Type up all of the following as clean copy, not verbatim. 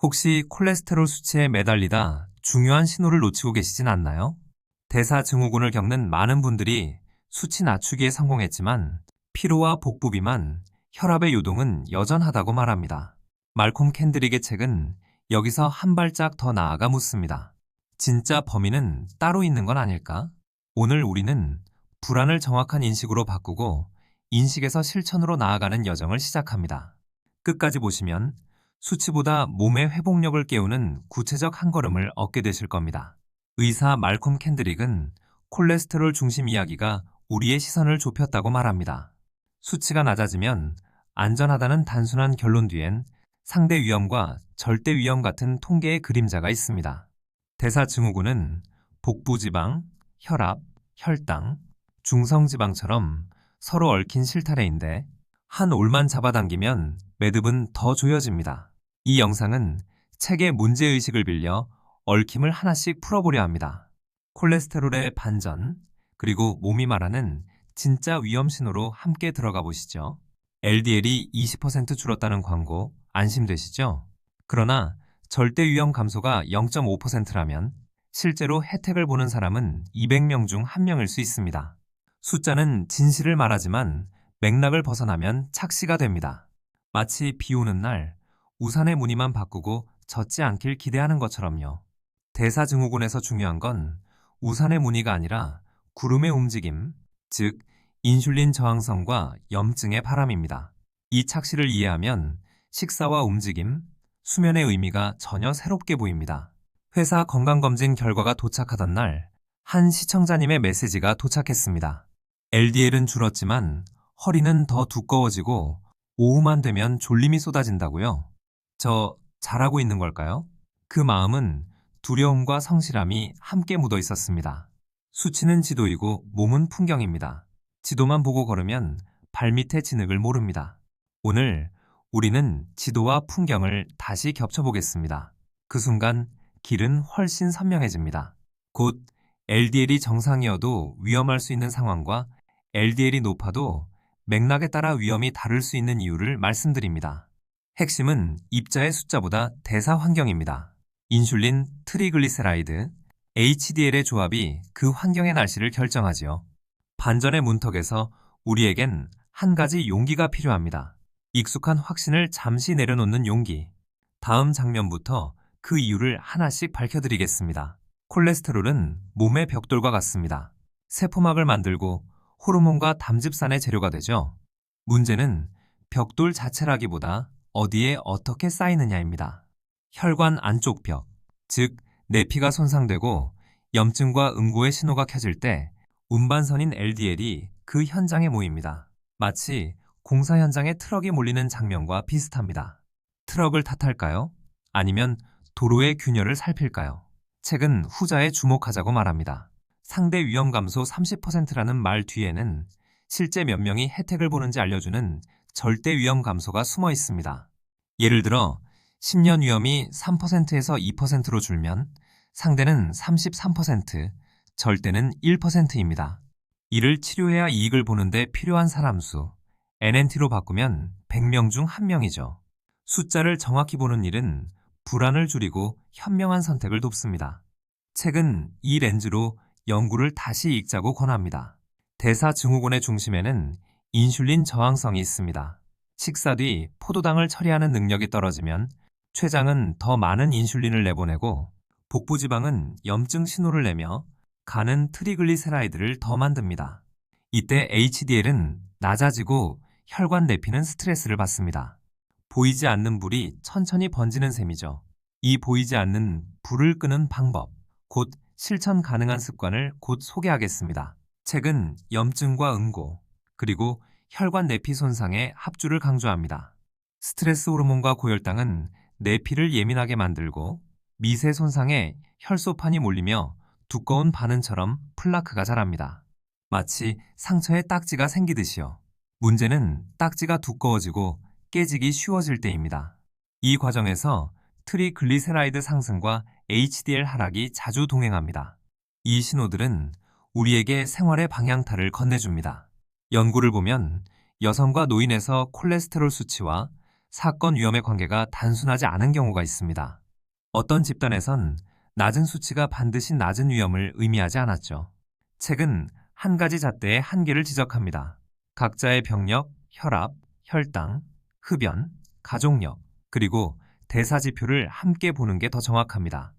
혹시 콜레스테롤 수치에 매달리다 중요한 신호를 놓치고 계시진 않나요? 대사증후군을 겪는 많은 분들이 수치 낮추기에 성공했지만 피로와 복부 비만, 혈압의 요동은 여전하다고 말합니다. 말콤 캔드릭의 책은 여기서 한 발짝 더 나아가 묻습니다. 진짜 범인은 따로 있는 건 아닐까? 오늘 우리는 불안을 정확한 인식으로 바꾸고 인식에서 실천으로 나아가는 여정을 시작합니다. 끝까지 보시면 수치보다 몸의 회복력을 깨우는 구체적 한 걸음을 얻게 되실 겁니다. 의사 말콤 캔드릭은 콜레스테롤 중심 이야기가 우리의 시선을 좁혔다고 말합니다. 수치가 낮아지면 안전하다는 단순한 결론 뒤엔 상대 위험과 절대 위험 같은 통계의 그림자가 있습니다. 대사증후군은 복부지방, 혈압, 혈당, 중성지방처럼 서로 얽힌 실타래인데 한 올만 잡아당기면 매듭은 더 조여집니다. 이 영상은 책의 문제의식을 빌려 얽힘을 하나씩 풀어보려 합니다. 콜레스테롤의 반전, 그리고 몸이 말하는 진짜 위험 신호로 함께 들어가 보시죠. LDL이 20% 줄었다는 광고 안심되시죠? 그러나 절대 위험 감소가 0.5%라면 실제로 혜택을 보는 사람은 200명 중 1명일 수 있습니다. 숫자는 진실을 말하지만 맥락을 벗어나면 착시가 됩니다. 마치 비 오는 날 우산의 무늬만 바꾸고 젖지 않길 기대하는 것처럼요. 대사증후군에서 중요한 건 우산의 무늬가 아니라 구름의 움직임, 즉 인슐린 저항성과 염증의 바람입니다. 이 착시를 이해하면 식사와 움직임, 수면의 의미가 전혀 새롭게 보입니다. 회사 건강검진 결과가 도착하던 날, 한 시청자님의 메시지가 도착했습니다. LDL은 줄었지만 허리는 더 두꺼워지고 오후만 되면 졸림이 쏟아진다고요? 저 잘하고 있는 걸까요? 그 마음은 두려움과 성실함이 함께 묻어 있었습니다. 수치는 지도이고 몸은 풍경입니다. 지도만 보고 걸으면 발밑의 진흙을 모릅니다. 오늘 우리는 지도와 풍경을 다시 겹쳐보겠습니다. 그 순간 길은 훨씬 선명해집니다. 곧 LDL이 정상이어도 위험할 수 있는 상황과 LDL이 높아도 맥락에 따라 위험이 다를 수 있는 이유를 말씀드립니다. 핵심은 입자의 숫자보다 대사 환경입니다. 인슐린, 트리글리세라이드, HDL의 조합이 그 환경의 날씨를 결정하지요. 반전의 문턱에서 우리에겐 한 가지 용기가 필요합니다. 익숙한 확신을 잠시 내려놓는 용기. 다음 장면부터 그 이유를 하나씩 밝혀드리겠습니다. 콜레스테롤은 몸의 벽돌과 같습니다. 세포막을 만들고 호르몬과 담즙산의 재료가 되죠. 문제는 벽돌 자체라기보다 어디에 어떻게 쌓이느냐입니다. 혈관 안쪽 벽, 즉 내피가 손상되고 염증과 응고의 신호가 켜질 때 운반선인 LDL이 그 현장에 모입니다. 마치 공사 현장에 트럭이 몰리는 장면과 비슷합니다. 트럭을 탓할까요? 아니면 도로의 균열을 살필까요? 책은 후자에 주목하자고 말합니다. 상대 위험 감소 30%라는 말 뒤에는 실제 몇 명이 혜택을 보는지 알려주는 절대 위험 감소가 숨어 있습니다. 예를 들어 10년 위험이 3%에서 2%로 줄면 상대는 33%, 절대는 1%입니다. 이를 치료해야 이익을 보는데 필요한 사람 수, NNT로 바꾸면 100명 중 1명이죠. 숫자를 정확히 보는 일은 불안을 줄이고 현명한 선택을 돕습니다. 책은 이 렌즈로 연구를 다시 읽자고 권합니다. 대사증후군의 중심에는 인슐린 저항성이 있습니다. 식사 뒤 포도당을 처리하는 능력이 떨어지면 췌장은 더 많은 인슐린을 내보내고 복부지방은 염증 신호를 내며 간은 트리글리세라이드를 더 만듭니다. 이때 HDL은 낮아지고 혈관 내피는 스트레스를 받습니다. 보이지 않는 불이 천천히 번지는 셈이죠. 이 보이지 않는 불을 끄는 방법, 곧 실천 가능한 습관을 곧 소개하겠습니다. 책은 염증과 응고, 그리고 혈관 내피 손상의 합주를 강조합니다. 스트레스 호르몬과 고혈당은 내피를 예민하게 만들고 미세 손상에 혈소판이 몰리며 두꺼운 바늘처럼 플라크가 자랍니다. 마치 상처에 딱지가 생기듯이요. 문제는 딱지가 두꺼워지고 깨지기 쉬워질 때입니다. 이 과정에서 트리글리세라이드 상승과 HDL 하락이 자주 동행합니다. 이 신호들은 우리에게 생활의 방향타를 건네줍니다. 연구를 보면 여성과 노인에서 콜레스테롤 수치와 사건 위험의 관계가 단순하지 않은 경우가 있습니다. 어떤 집단에선 낮은 수치가 반드시 낮은 위험을 의미하지 않았죠. 책은 한 가지 잣대의 한계를 지적합니다. 각자의 병력, 혈압, 혈당, 흡연, 가족력, 그리고 대사지표를 함께 보는 게 더 정확합니다.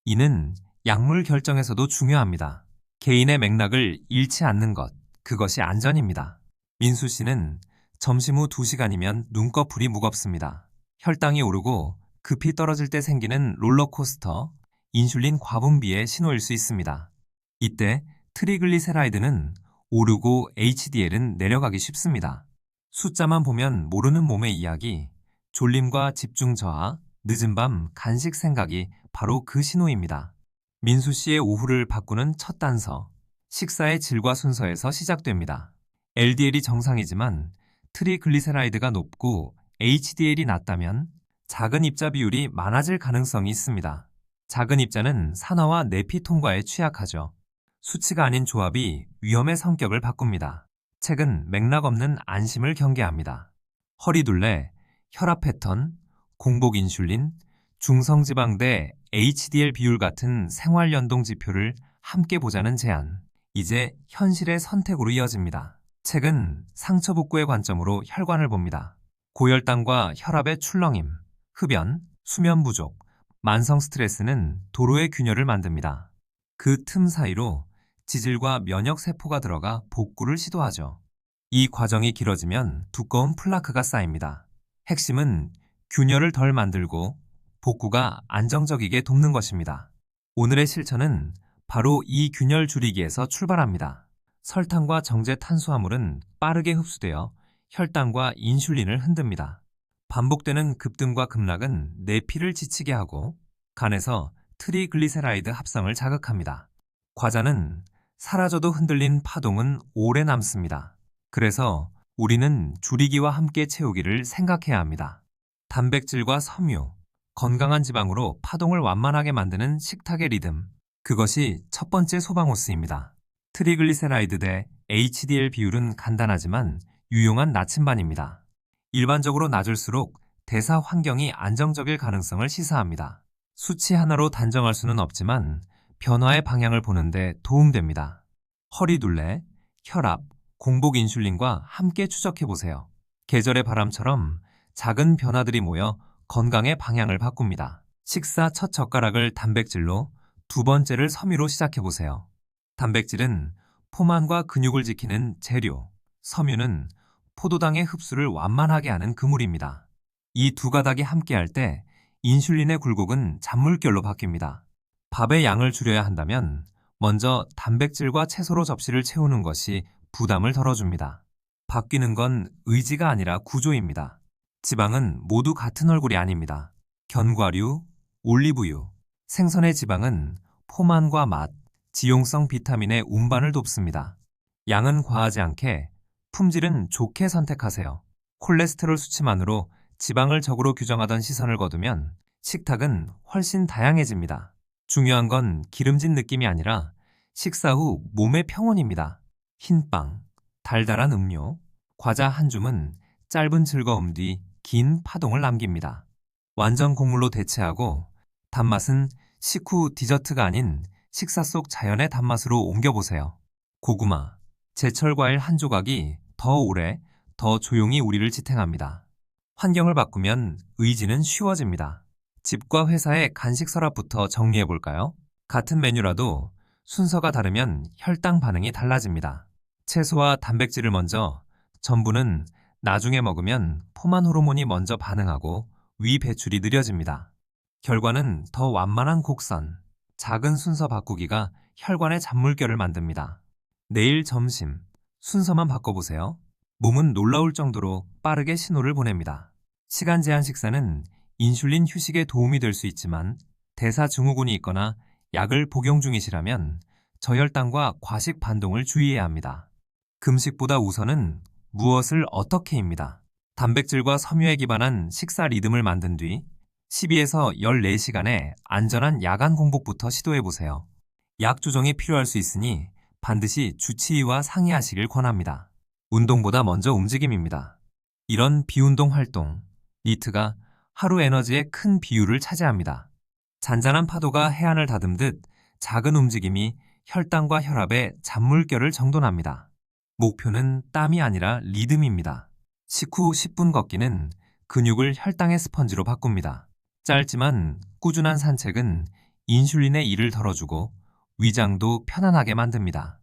이는 약물 결정에서도 중요합니다. 개인의 맥락을 잃지 않는 것, 그것이 안전입니다. 민수 씨는 점심 후 2시간이면 눈꺼풀이 무겁습니다. 혈당이 오르고 급히 떨어질 때 생기는 롤러코스터, 인슐린 과분비의 신호일 수 있습니다. 이때 트리글리세라이드는 오르고 HDL은 내려가기 쉽습니다. 숫자만 보면 모르는 몸의 이야기, 졸림과 집중 저하, 늦은 밤 간식 생각이 바로 그 신호입니다. 민수 씨의 오후를 바꾸는 첫 단서, 식사의 질과 순서에서 시작됩니다. LDL이 정상이지만 트리글리세라이드가 높고 HDL이 낮다면 작은 입자 비율이 많아질 가능성이 있습니다. 작은 입자는 산화와 내피 통과에 취약하죠. 수치가 아닌 조합이 위험의 성격을 바꿉니다. 책은 맥락 없는 안심을 경계합니다. 허리둘레, 혈압 패턴, 공복 인슐린, 중성지방 대 HDL 비율 같은 생활 연동 지표를 함께 보자는 제안. 이제 현실의 선택으로 이어집니다. 책은 상처 복구의 관점으로 혈관을 봅니다. 고혈당과 혈압의 출렁임, 흡연, 수면 부족, 만성 스트레스는 도로의 균열을 만듭니다. 그 틈 사이로 지질과 면역 세포가 들어가 복구를 시도하죠. 이 과정이 길어지면 두꺼운 플라크가 쌓입니다. 핵심은 균열을 덜 만들고 복구가 안정적이게 돕는 것입니다. 오늘의 실천은 바로 이 균열 줄이기에서 출발합니다. 설탕과 정제 탄수화물은 빠르게 흡수되어 혈당과 인슐린을 흔듭니다. 반복되는 급등과 급락은 내피를 지치게 하고 간에서 트리글리세라이드 합성을 자극합니다. 과자는 사라져도 흔들린 파동은 오래 남습니다. 그래서 우리는 줄이기와 함께 채우기를 생각해야 합니다. 단백질과 섬유, 건강한 지방으로 파동을 완만하게 만드는 식탁의 리듬. 그것이 첫 번째 소방호스입니다. 트리글리세라이드 대 HDL 비율은 간단하지만 유용한 나침반입니다. 일반적으로 낮을수록 대사 환경이 안정적일 가능성을 시사합니다. 수치 하나로 단정할 수는 없지만 변화의 방향을 보는데 도움됩니다. 허리둘레, 혈압, 공복 인슐린과 함께 추적해보세요. 계절의 바람처럼 작은 변화들이 모여 건강의 방향을 바꿉니다. 식사 첫 젓가락을 단백질로, 두 번째를 섬유로 시작해보세요. 단백질은 포만과 근육을 지키는 재료, 섬유는 포도당의 흡수를 완만하게 하는 그물입니다. 이 두 가닥이 함께할 때 인슐린의 굴곡은 잔물결로 바뀝니다. 밥의 양을 줄여야 한다면 먼저 단백질과 채소로 접시를 채우는 것이 부담을 덜어줍니다. 바뀌는 건 의지가 아니라 구조입니다. 지방은 모두 같은 얼굴이 아닙니다. 견과류, 올리브유, 생선의 지방은 포만과 맛, 지용성 비타민의 운반을 돕습니다. 양은 과하지 않게, 품질은 좋게 선택하세요. 콜레스테롤 수치만으로 지방을 적으로 규정하던 시선을 거두면 식탁은 훨씬 다양해집니다. 중요한 건 기름진 느낌이 아니라 식사 후 몸의 평온입니다. 흰빵, 달달한 음료, 과자 한 줌은 짧은 즐거움 뒤 긴 파동을 남깁니다. 완전 곡물로 대체하고 단맛은 식후 디저트가 아닌 식사 속 자연의 단맛으로 옮겨보세요. 고구마, 제철 과일 한 조각이 더 오래, 더 조용히 우리를 지탱합니다. 환경을 바꾸면 의지는 쉬워집니다. 집과 회사의 간식 서랍부터 정리해볼까요? 같은 메뉴라도 순서가 다르면 혈당 반응이 달라집니다. 채소와 단백질을 먼저, 전부는 나중에 먹으면 포만 호르몬이 먼저 반응하고 위 배출이 느려집니다. 결과는 더 완만한 곡선, 작은 순서 바꾸기가 혈관의 잔물결을 만듭니다. 내일 점심, 순서만 바꿔보세요. 몸은 놀라울 정도로 빠르게 신호를 보냅니다. 시간 제한 식사는 인슐린 휴식에 도움이 될 수 있지만 대사증후군이 있거나 약을 복용 중이시라면 저혈당과 과식 반동을 주의해야 합니다. 금식보다 우선은 무엇을 어떻게입니다. 단백질과 섬유에 기반한 식사 리듬을 만든 뒤 12에서 14시간의 안전한 야간 공복부터 시도해보세요. 약 조정이 필요할 수 있으니 반드시 주치의와 상의하시길 권합니다. 운동보다 먼저 움직임입니다. 이런 비운동 활동, 니트가 하루 에너지의 큰 비율을 차지합니다. 잔잔한 파도가 해안을 다듬듯 작은 움직임이 혈당과 혈압의 잔물결을 정돈합니다. 목표는 땀이 아니라 리듬입니다. 식후 10분 걷기는 근육을 혈당의 스펀지로 바꿉니다. 짧지만 꾸준한 산책은 인슐린의 일을 덜어주고 위장도 편안하게 만듭니다.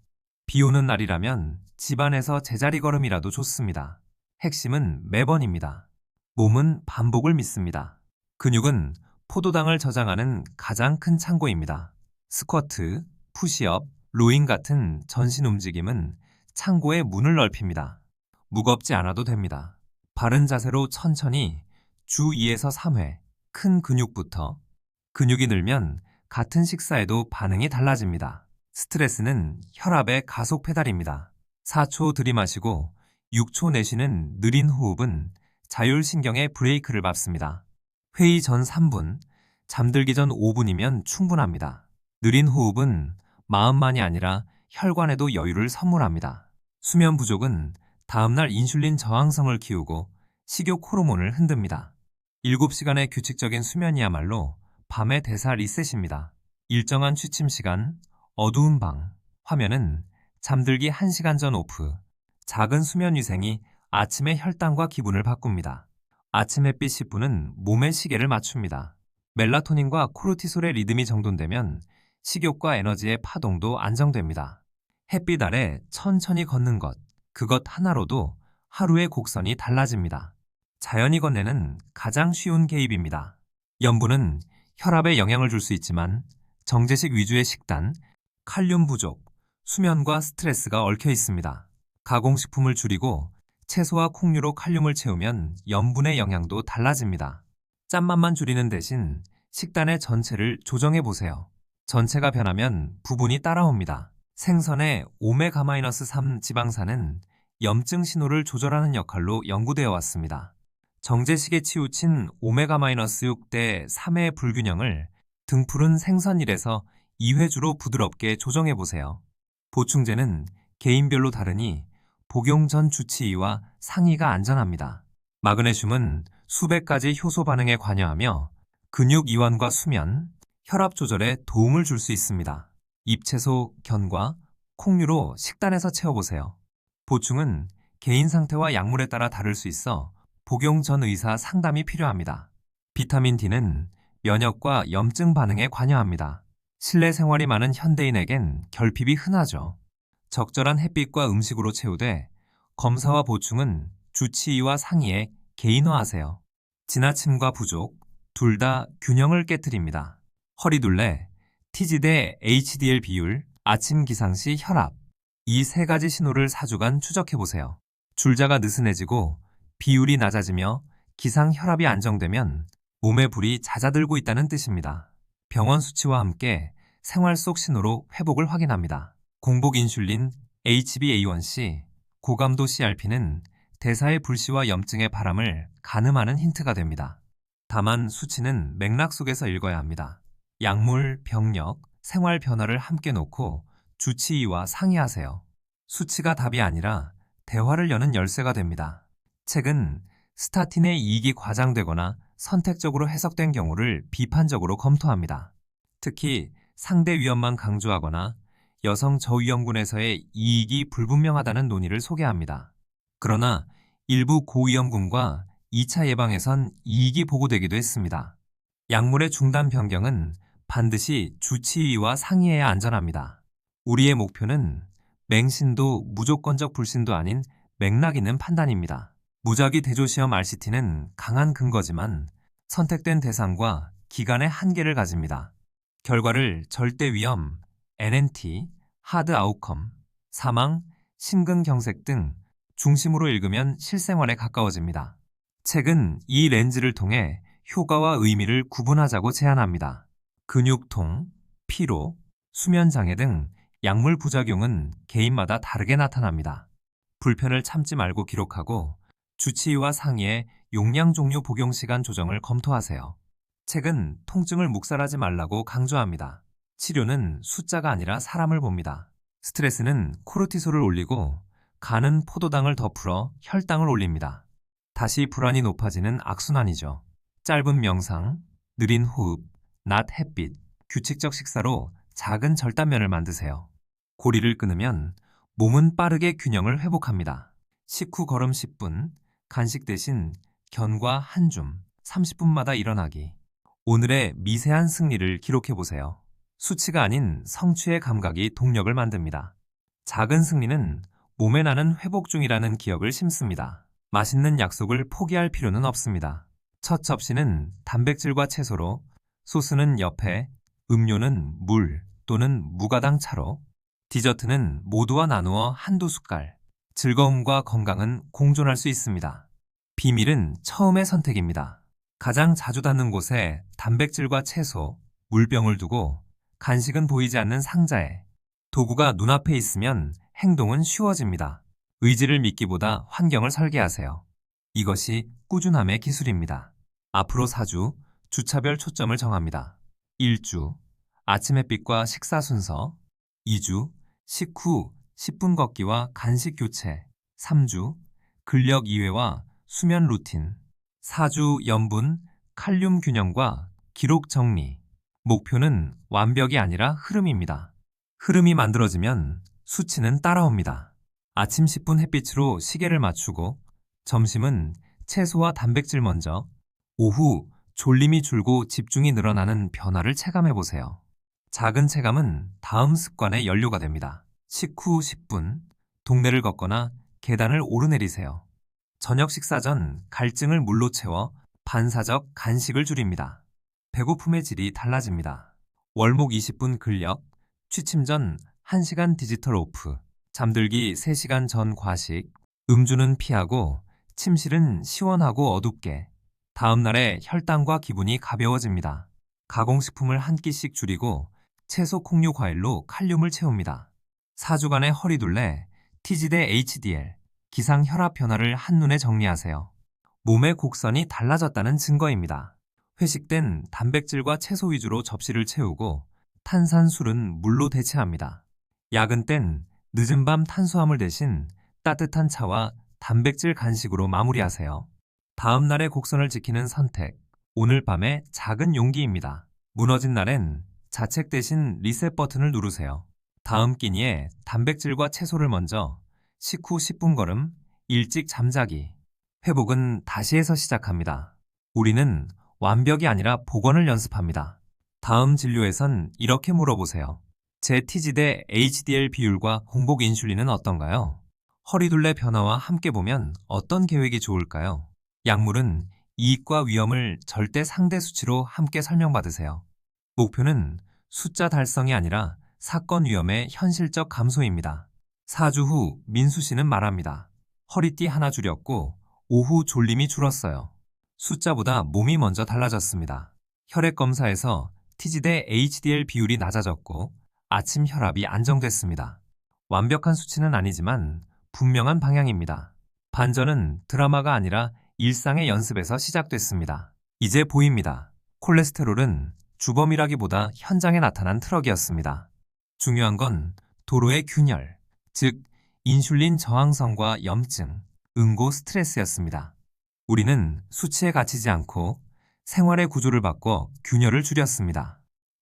비 오는 날이라면 집안에서 제자리 걸음이라도 좋습니다. 핵심은 매번입니다. 몸은 반복을 믿습니다. 근육은 포도당을 저장하는 가장 큰 창고입니다. 스쿼트, 푸시업, 로잉 같은 전신 움직임은 창고의 문을 넓힙니다. 무겁지 않아도 됩니다. 바른 자세로 천천히 주 2에서 3회 큰 근육부터. 근육이 늘면 같은 식사에도 반응이 달라집니다. 스트레스는 혈압의 가속 페달입니다. 4초 들이마시고 6초 내쉬는 느린 호흡은 자율신경의 브레이크를 밟습니다. 회의 전 3분, 잠들기 전 5분이면 충분합니다. 느린 호흡은 마음만이 아니라 혈관에도 여유를 선물합니다. 수면 부족은 다음날 인슐린 저항성을 키우고 식욕 호르몬을 흔듭니다. 7시간의 규칙적인 수면이야말로 밤의 대사 리셋입니다. 일정한 취침 시간, 어두운 방, 화면은 잠들기 1시간 전 오프. 작은 수면 위생이 아침의 혈당과 기분을 바꿉니다. 아침 햇빛 10분은 몸의 시계를 맞춥니다. 멜라토닌과 코르티솔의 리듬이 정돈되면 식욕과 에너지의 파동도 안정됩니다. 햇빛 아래 천천히 걷는 것, 그것 하나로도 하루의 곡선이 달라집니다. 자연이 건네는 가장 쉬운 개입입니다. 염분은 혈압에 영향을 줄 수 있지만 정제식 위주의 식단, 칼륨 부족, 수면과 스트레스가 얽혀 있습니다. 가공식품을 줄이고 채소와 콩류로 칼륨을 채우면 염분의 영향도 달라집니다. 짠맛만 줄이는 대신 식단의 전체를 조정해 보세요. 전체가 변하면 부분이 따라옵니다. 생선의 오메가-3 지방산은 염증 신호를 조절하는 역할로 연구되어 왔습니다. 정제식에 치우친 오메가-6 대 3의 불균형을 등푸른 생선 1에서 2회주로 부드럽게 조정해 보세요. 보충제는 개인별로 다르니 복용 전 주치의와 상의가 안전합니다. 마그네슘은 수백 가지 효소 반응에 관여하며 근육 이완과 수면, 혈압 조절에 도움을 줄 수 있습니다. 잎채소, 견과, 콩류로 식단에서 채워보세요. 보충은 개인 상태와 약물에 따라 다를 수 있어 복용 전 의사 상담이 필요합니다. 비타민 D는 면역과 염증 반응에 관여합니다. 실내 생활이 많은 현대인에겐 결핍이 흔하죠. 적절한 햇빛과 음식으로 채우되 검사와 보충은 주치의와 상의에 개인화하세요. 지나침과 부족, 둘 다 균형을 깨뜨립니다. 허리둘레, TG 대 HDL 비율, 아침 기상 시 혈압, 이 세 가지 신호를 4주간 추적해보세요. 줄자가 느슨해지고 비율이 낮아지며 기상 혈압이 안정되면 몸의 불이 잦아들고 있다는 뜻입니다. 병원 수치와 함께 생활 속 신호로 회복을 확인합니다. 공복 인슐린, HbA1c, 고감도 CRP는 대사의 불씨와 염증의 바람을 가늠하는 힌트가 됩니다. 다만 수치는 맥락 속에서 읽어야 합니다. 약물, 병력, 생활 변화를 함께 놓고 주치의와 상의하세요. 수치가 답이 아니라 대화를 여는 열쇠가 됩니다. 책은 스타틴의 이익이 과장되거나 선택적으로 해석된 경우를 비판적으로 검토합니다. 특히 상대 위험만 강조하거나 여성 저위험군에서의 이익이 불분명하다는 논의를 소개합니다. 그러나 일부 고위험군과 2차 예방에선 이익이 보고되기도 했습니다. 약물의 중단 변경은 반드시 주치의와 상의해야 안전합니다. 우리의 목표는 맹신도 무조건적 불신도 아닌 맥락 있는 판단입니다. 무작위 대조시험 RCT는 강한 근거지만 선택된 대상과 기간의 한계를 가집니다. 결과를 절대 위험, NNT, 하드 아웃컴, 사망, 심근경색 등 중심으로 읽으면 실생활에 가까워집니다. 책은 이 렌즈를 통해 효과와 의미를 구분하자고 제안합니다. 근육통, 피로, 수면장애 등 약물 부작용은 개인마다 다르게 나타납니다. 불편을 참지 말고 기록하고 주치의와 상의해 용량 종류 복용 시간 조정을 검토하세요. 책은 통증을 묵살하지 말라고 강조합니다. 치료는 숫자가 아니라 사람을 봅니다. 스트레스는 코르티솔을 올리고 간은 포도당을 더 풀어 혈당을 올립니다. 다시 불안이 높아지는 악순환이죠. 짧은 명상, 느린 호흡, 낮 햇빛, 규칙적 식사로 작은 절단면을 만드세요. 고리를 끊으면 몸은 빠르게 균형을 회복합니다. 식후 걸음 10분, 간식 대신 견과 한 줌, 30분마다 일어나기. 오늘의 미세한 승리를 기록해 보세요. 수치가 아닌 성취의 감각이 동력을 만듭니다. 작은 승리는 몸에 나는 회복 중이라는 기억을 심습니다. 맛있는 약속을 포기할 필요는 없습니다. 첫 접시는 단백질과 채소로, 소스는 옆에, 음료는 물 또는 무가당 차로, 디저트는 모두와 나누어 한두 숟갈. 즐거움과 건강은 공존할 수 있습니다. 비밀은 처음의 선택입니다. 가장 자주 닿는 곳에 단백질과 채소, 물병을 두고 간식은 보이지 않는 상자에, 도구가 눈앞에 있으면 행동은 쉬워집니다. 의지를 믿기보다 환경을 설계하세요. 이것이 꾸준함의 기술입니다. 앞으로 4주, 주차별 초점을 정합니다. 1주, 아침 햇빛과 식사 순서. 2주, 식후 10분 걷기와 간식 교체. 3주, 근력 2회와 수면 루틴. 4주, 염분, 칼륨 균형과 기록 정리. 목표는 완벽이 아니라 흐름입니다. 흐름이 만들어지면 수치는 따라옵니다. 아침 10분 햇빛으로 시계를 맞추고, 점심은 채소와 단백질 먼저, 오후 졸림이 줄고 집중이 늘어나는 변화를 체감해 보세요. 작은 체감은 다음 습관의 연료가 됩니다. 식후 10분, 동네를 걷거나 계단을 오르내리세요. 저녁 식사 전 갈증을 물로 채워 반사적 간식을 줄입니다. 배고픔의 질이 달라집니다. 월목 20분 근력, 취침 전 1시간 디지털 오프, 잠들기 3시간 전 과식, 음주는 피하고 침실은 시원하고 어둡게. 다음 날의 혈당과 기분이 가벼워집니다. 가공식품을 한 끼씩 줄이고 채소 콩류 과일로 칼륨을 채웁니다. 4주간의 허리둘레, TG대 HDL, 기상 혈압 변화를 한눈에 정리하세요. 몸의 곡선이 달라졌다는 증거입니다. 회식된 단백질과 채소 위주로 접시를 채우고 탄산술은 물로 대체합니다. 야근 땐 늦은 밤 탄수화물 대신 따뜻한 차와 단백질 간식으로 마무리하세요. 다음 날의 곡선을 지키는 선택, 오늘 밤의 작은 용기입니다. 무너진 날엔 자책 대신 리셋 버튼을 누르세요. 다음 끼니에 단백질과 채소를 먼저, 식후 10분 걸음, 일찍 잠자기. 회복은 다시에서 시작합니다. 우리는 완벽이 아니라 복원을 연습합니다. 다음 진료에선 이렇게 물어보세요. 제 TG대 HDL 비율과 공복 인슐린은 어떤가요? 허리둘레 변화와 함께 보면 어떤 계획이 좋을까요? 약물은 이익과 위험을 절대 상대 수치로 함께 설명받으세요. 목표는 숫자 달성이 아니라 사건 위험의 현실적 감소입니다. 4주 후 민수 씨는 말합니다. 허리띠 하나 줄였고 오후 졸림이 줄었어요. 숫자보다 몸이 먼저 달라졌습니다. 혈액 검사에서 TG대 HDL 비율이 낮아졌고 아침 혈압이 안정됐습니다. 완벽한 수치는 아니지만 분명한 방향입니다. 반전은 드라마가 아니라 일상의 연습에서 시작됐습니다. 이제 보입니다. 콜레스테롤은 주범이라기보다 현장에 나타난 트럭이었습니다. 중요한 건 도로의 균열, 즉 인슐린 저항성과 염증, 응고 스트레스였습니다. 우리는 수치에 갇히지 않고 생활의 구조를 바꿔 균열을 줄였습니다.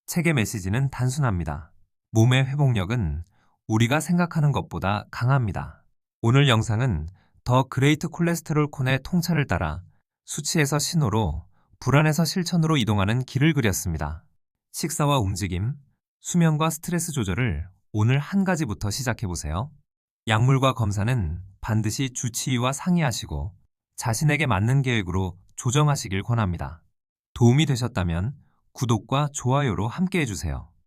책의 메시지는 단순합니다. 몸의 회복력은 우리가 생각하는 것보다 강합니다. 오늘 영상은 더 그레이트 콜레스테롤 콘의 통찰을 따라 수치에서 신호로, 불안에서 실천으로 이동하는 길을 그렸습니다. 식사와 움직임, 수면과 스트레스 조절을 오늘 한 가지부터 시작해보세요. 약물과 검사는 반드시 주치의와 상의하시고 자신에게 맞는 계획으로 조정하시길 권합니다. 도움이 되셨다면 구독과 좋아요로 함께 해주세요.